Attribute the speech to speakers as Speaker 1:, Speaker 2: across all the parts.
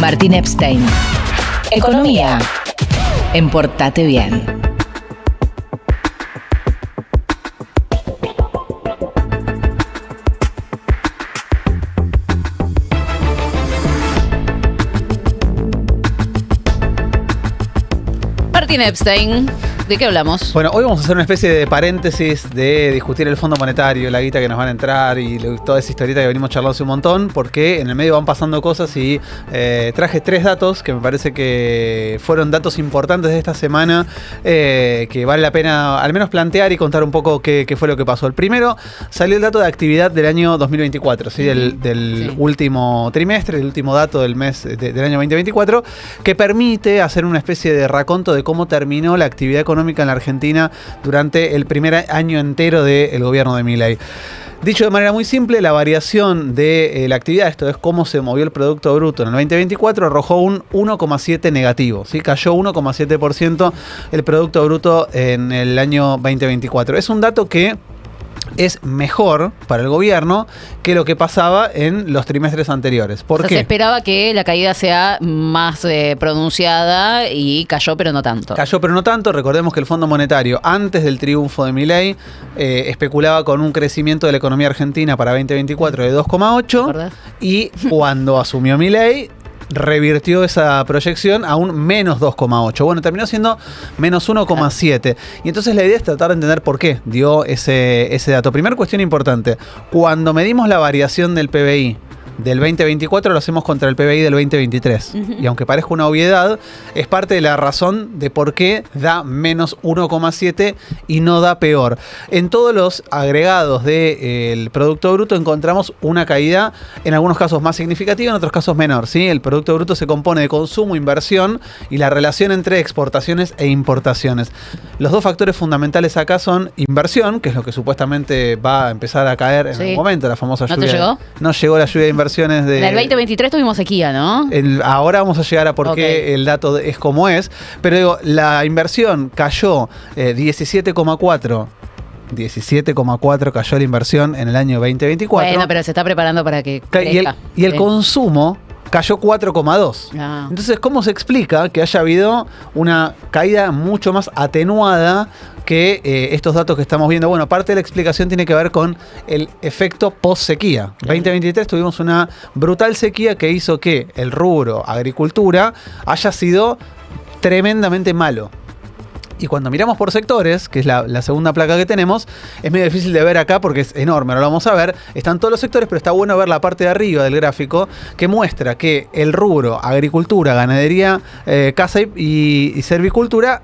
Speaker 1: Martín Epstein. Economía en Portate Bien.
Speaker 2: Martín Epstein, ¿de qué hablamos?
Speaker 3: Bueno, hoy vamos a hacer una especie de paréntesis de discutir el Fondo Monetario, la guita que nos van a entrar y toda esa historieta que venimos charlando hace un montón, porque en el medio van pasando cosas y traje 3 datos que me parece que fueron datos importantes de esta semana que vale la pena al menos plantear y contar un poco qué fue lo que pasó. El primero, salió el dato de actividad del año 2024, ¿sí? del último trimestre, el último dato del mes del año 2024, que permite hacer una especie de raconto de cómo terminó la actividad económica en la Argentina durante el primer año entero del gobierno de Milei. Dicho de manera muy simple, la variación de la actividad, esto es cómo se movió el Producto Bruto en el 2024, arrojó un 1,7 negativo, ¿sí? Cayó 1,7% el Producto Bruto en el año 2024. Es un dato que es mejor para el gobierno que lo que pasaba en los trimestres anteriores. ¿Por qué?
Speaker 2: Se esperaba que la caída sea más pronunciada y cayó, pero no tanto.
Speaker 3: Cayó, pero no tanto. Recordemos que el Fondo Monetario, antes del triunfo de Milei, especulaba con un crecimiento de la economía argentina para 2024 de 2,8 y cuando asumió Milei, revirtió esa proyección a un menos 2,8. Bueno, terminó siendo menos 1,7. Y entonces la idea es tratar de entender por qué dio ese dato. Primera cuestión importante. Cuando medimos la variación del PBI del 2024 lo hacemos contra el PBI del 2023. Y aunque parezca una obviedad, es parte de la razón de por qué da menos 1,7 y no da peor. En todos los agregados del Producto Bruto encontramos una caída, en algunos casos más significativa, en otros casos menor, ¿sí? El Producto Bruto se compone de consumo, inversión y la relación entre exportaciones e importaciones. Los dos factores fundamentales acá son inversión, que es lo que supuestamente va a empezar a caer en algún momento, la famosa lluvia.
Speaker 2: ¿No te llegó?
Speaker 3: No llegó la lluvia de inversiones de...
Speaker 2: En el 2023 tuvimos sequía, ¿no?
Speaker 3: Ahora vamos a llegar a por qué el dato es como es, pero digo, la inversión cayó 17,4 cayó la inversión en el año 2024.
Speaker 2: Bueno, pero se está preparando para que crezca.
Speaker 3: Y el consumo cayó 4,2. Entonces, ¿cómo se explica que haya habido una caída mucho más atenuada que estos datos que estamos viendo? Bueno, parte de la explicación tiene que ver con el efecto post-sequía. 2023 tuvimos una brutal sequía que hizo que el rubro agricultura haya sido tremendamente malo. Y cuando miramos por sectores, que es la segunda placa que tenemos, es medio difícil de ver acá porque es enorme, ahora lo vamos a ver. Están todos los sectores, pero está bueno ver la parte de arriba del gráfico que muestra que el rubro agricultura, ganadería, caza y servicultura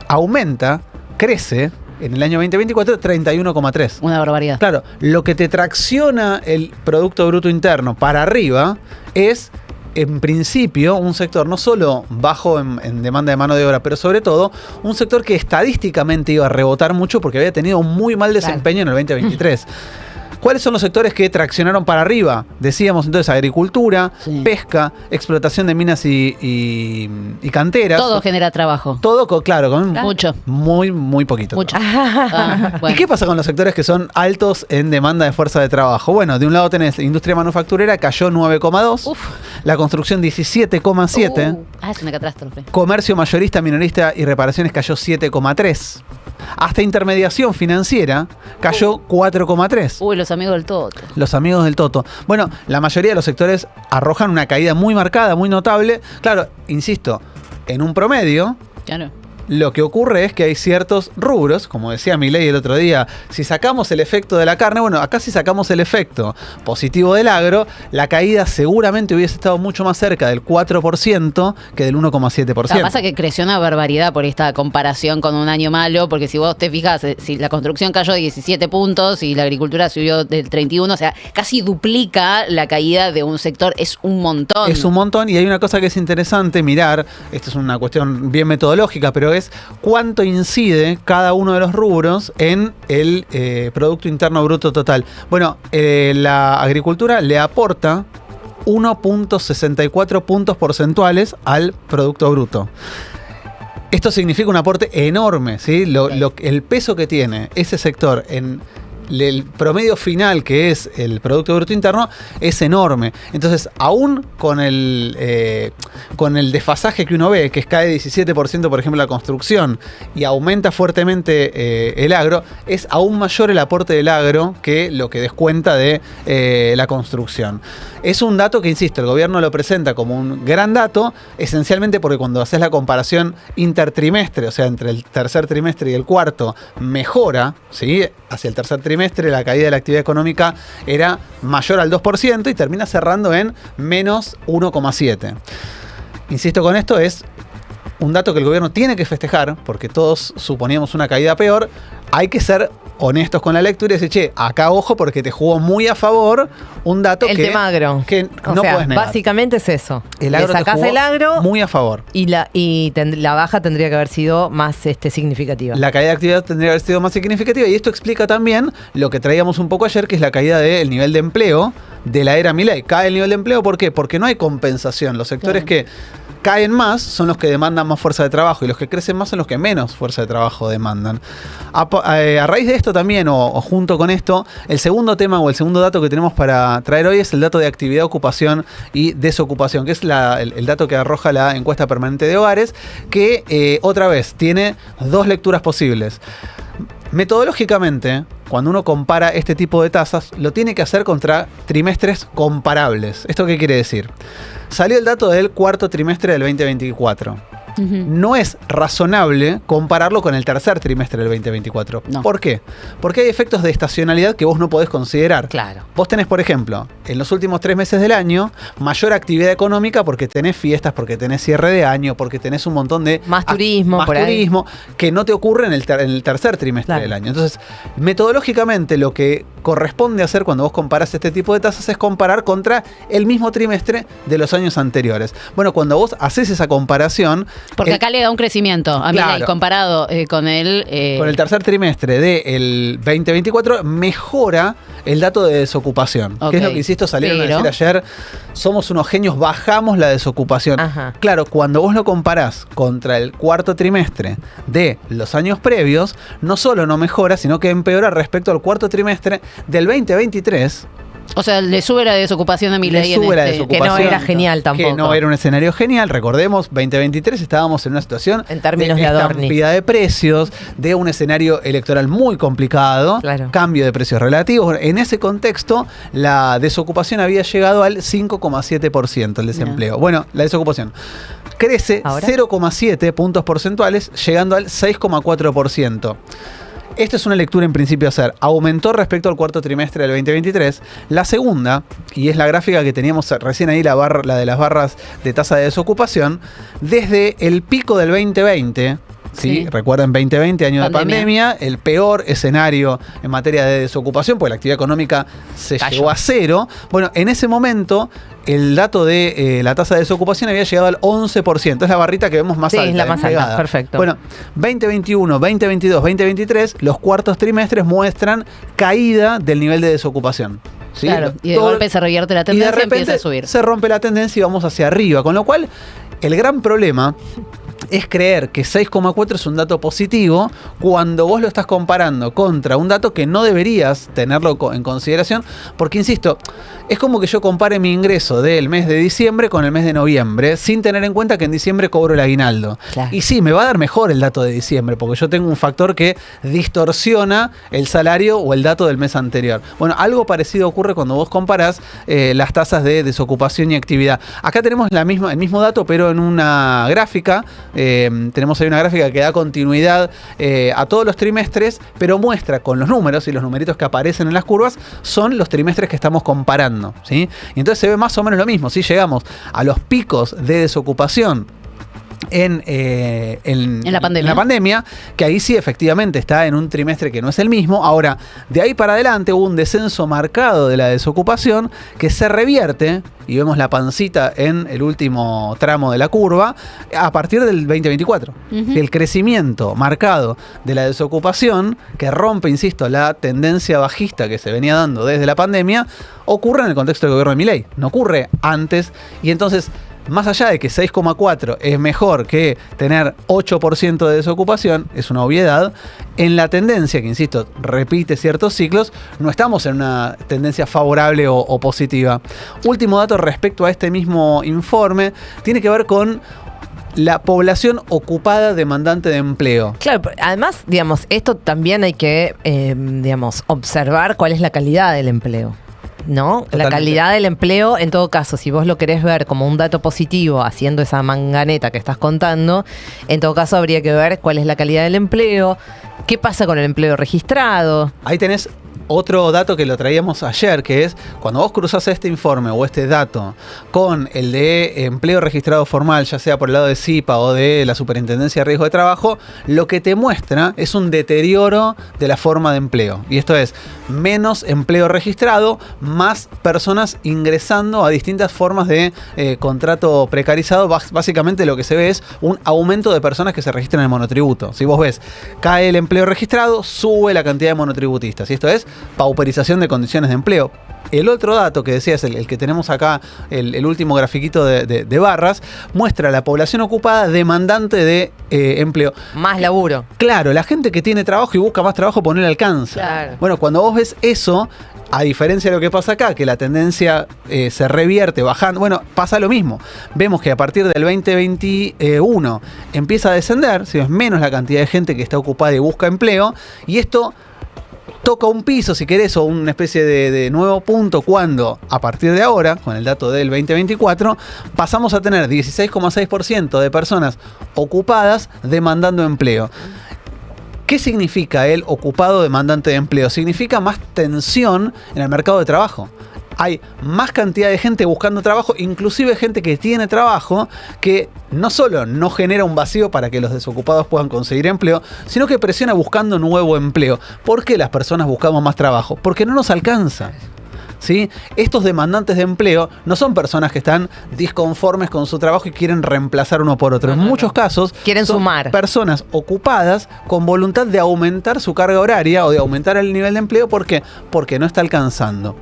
Speaker 3: aumenta, crece en el año 2024 31,3.
Speaker 2: Una barbaridad.
Speaker 3: Claro, lo que te tracciona el Producto Bruto Interno para arriba es, en principio, un sector no solo bajo en demanda de mano de obra, pero sobre todo un sector que estadísticamente iba a rebotar mucho porque había tenido un muy mal desempeño en el 2023. ¿Cuáles son los sectores que traccionaron para arriba? Decíamos entonces agricultura, pesca, explotación de minas y canteras.
Speaker 2: Todo genera trabajo.
Speaker 3: Todo, claro, con
Speaker 2: mucho.
Speaker 3: Muy poquito.
Speaker 2: Mucho.
Speaker 3: Bueno. ¿Y qué pasa con los sectores que son altos en demanda de fuerza de trabajo? Bueno, de un lado tenés industria manufacturera, cayó 9,2. La construcción 17,7.
Speaker 2: Es una catástrofe.
Speaker 3: Comercio mayorista, minorista y reparaciones cayó 7,3. Hasta intermediación financiera cayó 4,3.
Speaker 2: Uy, los amigos del Toto.
Speaker 3: Los amigos del Toto. Bueno, la mayoría de los sectores arrojan una caída muy marcada, muy notable. Claro, insisto, en un promedio, lo que ocurre es que hay ciertos rubros, como decía Milei el otro día, si sacamos el efecto de la carne, bueno, acá si sacamos el efecto positivo del agro, la caída seguramente hubiese estado mucho más cerca del 4% que del 1,7%.
Speaker 2: Lo que pasa es que creció una barbaridad por esta comparación con un año malo, porque si vos te fijas, si la construcción cayó 17 puntos y la agricultura subió del 31, o sea, casi duplica la caída de un sector, es un montón.
Speaker 3: Es un montón, y hay una cosa que es interesante mirar, esto es una cuestión bien metodológica, pero es cuánto incide cada uno de los rubros en el Producto Interno Bruto total. Bueno, la agricultura le aporta 1,64 puntos porcentuales al Producto Bruto. Esto significa un aporte enorme, ¿sí? El peso que tiene ese sector en el promedio final, que es el Producto Bruto Interno, es enorme. Entonces, aún con el desfasaje que uno ve, que cae 17%, por ejemplo, la construcción, y aumenta fuertemente el agro, es aún mayor el aporte del agro que lo que descuenta de la construcción. Es un dato que, insisto, el gobierno lo presenta como un gran dato, esencialmente porque cuando haces la comparación intertrimestre, o sea, entre el tercer trimestre y el cuarto, mejora, ¿sí? Hacia el tercer trimestre la caída de la actividad económica era mayor al 2% y termina cerrando en menos 1,7%. Insisto con esto, es un dato que el gobierno tiene que festejar, porque todos suponíamos una caída peor. Hay que ser honestos con la lectura y decir, che, acá ojo porque te jugó muy a favor un dato
Speaker 4: el tema agro.
Speaker 3: Que
Speaker 4: o
Speaker 3: no
Speaker 4: sea,
Speaker 3: puedes negar.
Speaker 4: Básicamente es eso.
Speaker 3: El agro
Speaker 4: le sacás el agro
Speaker 3: muy a favor.
Speaker 4: y la baja tendría que haber sido más significativa.
Speaker 3: La caída de actividad tendría que haber sido más significativa, y esto explica también lo que traíamos un poco ayer, que es la caída del nivel de empleo de la era Milei. Cae el nivel de empleo, ¿por qué? Porque no hay compensación. Los sectores que caen más son los que demandan más fuerza de trabajo, y los que crecen más son los que menos fuerza de trabajo demandan. A raíz de esto también, o junto con esto, el segundo tema o el segundo dato que tenemos para traer hoy es el dato de actividad, ocupación y desocupación, que es el dato que arroja la encuesta permanente de hogares, que otra vez tiene dos lecturas posibles. Metodológicamente, cuando uno compara este tipo de tasas, lo tiene que hacer contra trimestres comparables. ¿Esto qué quiere decir? Salió el dato del cuarto trimestre del 2024. No es razonable compararlo con el tercer trimestre del 2024.
Speaker 2: No.
Speaker 3: ¿Por qué? Porque hay efectos de estacionalidad que vos no podés considerar.
Speaker 4: Claro.
Speaker 3: Vos tenés, por ejemplo, en los últimos 3 meses del año, mayor actividad económica porque tenés fiestas, porque tenés cierre de año, porque tenés un montón de...
Speaker 4: Más turismo,
Speaker 3: más
Speaker 4: por ahí.
Speaker 3: turismo, que no te ocurre en el tercer trimestre
Speaker 4: Claro.
Speaker 3: del año. Entonces, metodológicamente, lo que corresponde hacer cuando vos comparás este tipo de tasas es comparar contra el mismo trimestre de los años anteriores. Bueno, cuando vos haces esa comparación...
Speaker 2: Porque acá le da un crecimiento a
Speaker 3: Claro.
Speaker 2: Milei comparado con el...
Speaker 3: Con el tercer trimestre del 2024 mejora el dato de desocupación.
Speaker 2: Ok.
Speaker 3: Que es lo que, insisto, salieron
Speaker 2: Pero-
Speaker 3: a decir ayer, somos unos genios, bajamos la desocupación.
Speaker 4: Ajá.
Speaker 3: Claro, cuando vos lo comparás contra el cuarto trimestre de los años previos, no solo no mejora, sino que empeora respecto al cuarto trimestre del 2023.
Speaker 2: O sea, le sube la desocupación a Milei
Speaker 3: Le
Speaker 2: en
Speaker 3: sube la
Speaker 2: este...
Speaker 3: desocupación.
Speaker 4: Que no era genial tampoco.
Speaker 3: Que no era un escenario genial. Recordemos, 2023 estábamos en una situación
Speaker 4: En términos de Adorni.
Speaker 3: estampida de precios, de un escenario electoral muy complicado,
Speaker 4: Claro.
Speaker 3: cambio de precios relativos. Bueno, en ese contexto, la desocupación había llegado al 5,7%, el desempleo. Bueno, la desocupación crece
Speaker 4: ¿Ahora?
Speaker 3: 0,7 puntos porcentuales, llegando al 6,4%. Esta es una lectura en principio a hacer. Aumentó respecto al cuarto trimestre del 2023. La segunda, y es la gráfica que teníamos recién ahí, la de las barras de tasa de desocupación, desde el pico del 2020, ¿sí?
Speaker 2: Sí.
Speaker 3: Recuerden, 2020, año
Speaker 2: Pandemia.
Speaker 3: de pandemia, el peor escenario en materia de desocupación, porque la actividad económica se
Speaker 4: Cayó.
Speaker 3: llegó a cero. Bueno, en ese momento, el dato de la tasa de desocupación había llegado al 11%. Es la barrita que vemos más
Speaker 4: Sí,
Speaker 3: alta.
Speaker 4: es la más alta,
Speaker 3: desplegada.
Speaker 4: perfecto.
Speaker 3: Bueno, 2021, 2022, 2023, los cuartos trimestres muestran caída del nivel de desocupación. ¿sí?
Speaker 2: Claro, y de
Speaker 3: Todo-
Speaker 2: golpe se revierte la
Speaker 3: y de
Speaker 2: tendencia y
Speaker 3: repente
Speaker 2: empieza a subir.
Speaker 3: se rompe la tendencia y vamos hacia arriba. Con lo cual, el gran problema es creer que 6,4 es un dato positivo cuando vos lo estás comparando contra un dato que no deberías tenerlo en consideración, porque, insisto, es como que yo compare mi ingreso del mes de diciembre con el mes de noviembre, sin tener en cuenta que en diciembre cobro el aguinaldo.
Speaker 4: Claro.
Speaker 3: Y sí, me va a dar mejor el dato de diciembre, porque yo tengo un factor que distorsiona el salario o el dato del mes anterior. Bueno, algo parecido ocurre cuando vos comparás las tasas de desocupación y actividad. Acá tenemos el mismo dato, pero en una gráfica. Tenemos ahí una gráfica que da continuidad a todos los trimestres, pero muestra con los números, y los numeritos que aparecen en las curvas son los trimestres que estamos comparando, ¿sí? Y entonces se ve más o menos lo mismo. Si llegamos a los picos de desocupación en la pandemia, que ahí sí efectivamente está en un trimestre que no es el mismo. Ahora, de ahí para adelante hubo un descenso marcado de la desocupación que se revierte, y vemos la pancita en el último tramo de la curva, a partir del 2024.
Speaker 2: Ujú.
Speaker 3: El crecimiento marcado de la desocupación, que rompe, insisto, la tendencia bajista que se venía dando desde la pandemia, ocurre en el contexto del gobierno de Milei. No ocurre antes, y entonces más allá de que 6,4 es mejor que tener 8% de desocupación, es una obviedad, en la tendencia, que insisto, repite ciertos ciclos, no estamos en una tendencia favorable o positiva. Último dato respecto a este mismo informe, tiene que ver con la población ocupada demandante de empleo.
Speaker 4: Claro, además, digamos, esto también hay que, observar cuál es la calidad del empleo, ¿no?
Speaker 3: Totalmente.
Speaker 4: La calidad del empleo, en todo caso, si vos lo querés ver como un dato positivo, haciendo esa manganeta que estás contando, en todo caso habría que ver cuál es la calidad del empleo, qué pasa con el empleo registrado.
Speaker 3: Ahí tenés otro dato que lo traíamos ayer, que es cuando vos cruzás este informe o este dato con el de empleo registrado formal, ya sea por el lado de CIPA o de la Superintendencia de Riesgo de Trabajo, lo que te muestra es un deterioro de la forma de empleo. Y esto es menos empleo registrado, más personas ingresando a distintas formas de contrato precarizado. Básicamente lo que se ve es un aumento de personas que se registran en el monotributo. Si vos ves, cae el empleo registrado, sube la cantidad de monotributistas. Y esto es pauperización de condiciones de empleo. El otro dato que decías, el que tenemos acá, el último grafiquito de barras, muestra la población ocupada demandante de empleo.
Speaker 4: Más laburo.
Speaker 3: Claro, la gente que tiene trabajo y busca más trabajo, pues no le alcanza.
Speaker 4: Claro.
Speaker 3: Bueno, cuando vos ves eso, a diferencia de lo que pasa acá, que la tendencia se revierte bajando, bueno, pasa lo mismo. Vemos que a partir del 2021 empieza a descender, si es menos la cantidad de gente que está ocupada y busca empleo, y esto toca un piso, si querés, o una especie de nuevo punto cuando, a partir de ahora, con el dato del 2024, pasamos a tener 16,6% de personas ocupadas demandando empleo. ¿Qué significa el ocupado demandante de empleo? Significa más tensión en el mercado de trabajo. Hay más cantidad de gente buscando trabajo, inclusive gente que tiene trabajo, que no solo no genera un vacío para que los desocupados puedan conseguir empleo, sino que presiona buscando nuevo empleo. ¿Por qué las personas buscamos más trabajo? Porque no nos alcanza. ¿Sí? Estos demandantes de empleo no son personas que están disconformes con su trabajo y quieren reemplazar uno por otro. En muchos casos
Speaker 4: quieren
Speaker 3: son
Speaker 4: sumar.
Speaker 3: Personas ocupadas con voluntad de aumentar su carga horaria o de aumentar el nivel de empleo. ¿Por qué? Porque no está alcanzando.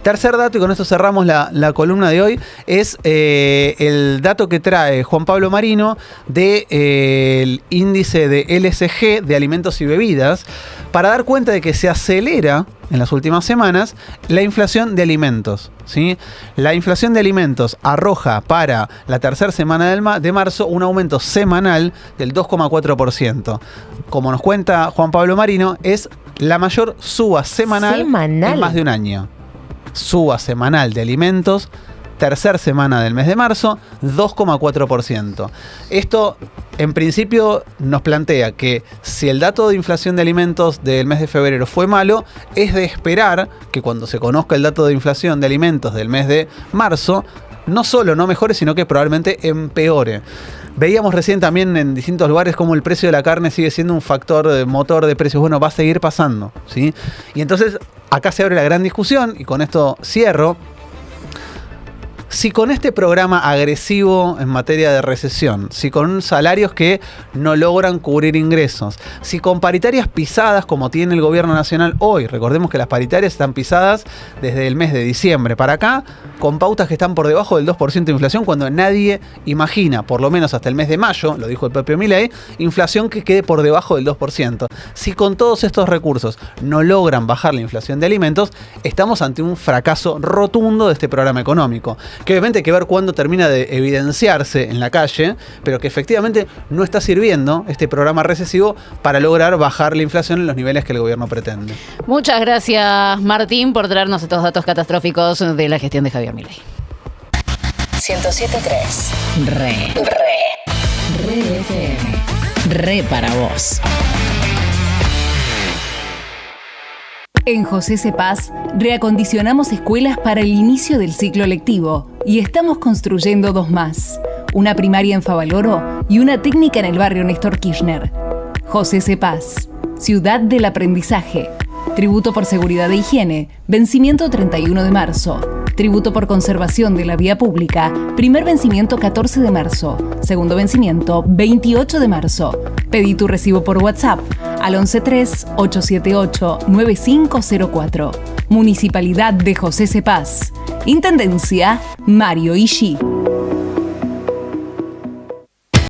Speaker 3: Tercer dato, y con esto cerramos la columna de hoy, es el dato que trae Juan Pablo Marino del índice de LSG de alimentos y bebidas, para dar cuenta de que se acelera en las últimas semanas la inflación de alimentos. ¿Sí? La inflación de alimentos arroja para la tercera semana de marzo un aumento semanal del 2,4%. Como nos cuenta Juan Pablo Marino, es la mayor suba semanal en más de un año. Suba semanal de alimentos, tercera semana del mes de marzo, 2,4%. Esto, en principio, nos plantea que si el dato de inflación de alimentos del mes de febrero fue malo, es de esperar que cuando se conozca el dato de inflación de alimentos del mes de marzo, no solo no mejore, sino que probablemente empeore. Veíamos recién también en distintos lugares cómo el precio de la carne sigue siendo un factor motor de precios. Bueno, va a seguir pasando, ¿sí? Y entonces acá se abre la gran discusión, y con esto cierro. Si con este programa agresivo en materia de recesión, si con salarios que no logran cubrir ingresos, si con paritarias pisadas como tiene el gobierno nacional hoy, recordemos que las paritarias están pisadas desde el mes de diciembre para acá, con pautas que están por debajo del 2% de inflación, cuando nadie imagina, por lo menos hasta el mes de mayo, lo dijo el propio Milei, inflación que quede por debajo del 2%. Si con todos estos recursos no logran bajar la inflación de alimentos, estamos ante un fracaso rotundo de este programa económico, que obviamente hay que ver cuándo termina de evidenciarse en la calle, pero que efectivamente no está sirviendo este programa recesivo para lograr bajar la inflación en los niveles que el gobierno pretende.
Speaker 2: Muchas gracias, Martín, por traernos estos datos catastróficos de la gestión de Javier Milei.
Speaker 1: 107.3 Re FM. Re para vos.
Speaker 5: En José Cepaz, reacondicionamos escuelas para el inicio del ciclo lectivo y estamos construyendo 2 más, una primaria en Favaloro y una técnica en el barrio Néstor Kirchner. José Cepaz, ciudad del aprendizaje. Tributo por seguridad e higiene, vencimiento 31 de marzo. Tributo por conservación de la vía pública, primer vencimiento 14 de marzo, segundo vencimiento 28 de marzo. Pedí tu recibo por WhatsApp al 113-878-9504. Municipalidad de José Cepaz. Intendencia Mario Ishii.